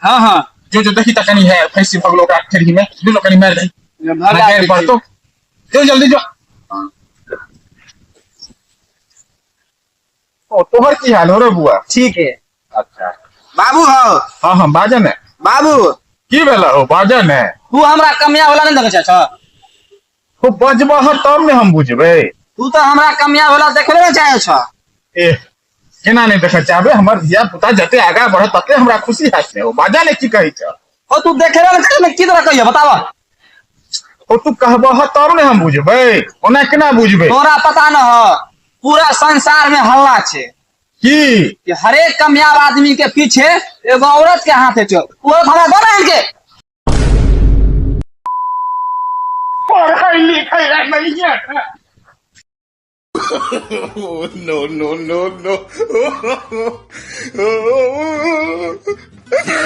हाँ हाँ जो देखी तकनी है फैसी भगलो का ठेरी में दुलो कनी मार दे गैर पर तो जो जल्दी जो ओ तोहर की हाल हो रे बुआ ठीक है। अच्छा बाबू हो हाँ हाँ बाजन है बाबू की बेला हो बाजन है तू हमरा कमिया वाला नहीं देखे छ हो बजबह तब ने हम बुझबे तू तो हमरा कमिया वाला देखले ना चाहे छ ए केना नहीं देख चाहबे हमर धिया पुता जते आगा बढ़त तते हमरा खुशी हाथ हो बाजा ने की कहि छ ओ तू देखे ना चाहे की तरह कहियो बतावा ओ तू कहबह तब ने हम बुझबे ओना केना बुझबे तोरा पता न हो पूरा संसार में हल्ला छे की हर एक कामयाब आदमी के पीछे एगो औरत के हाथ है चो वो हमरा दो ना इनके पढ़ाई लिखाई नहीं है no, no, no, no.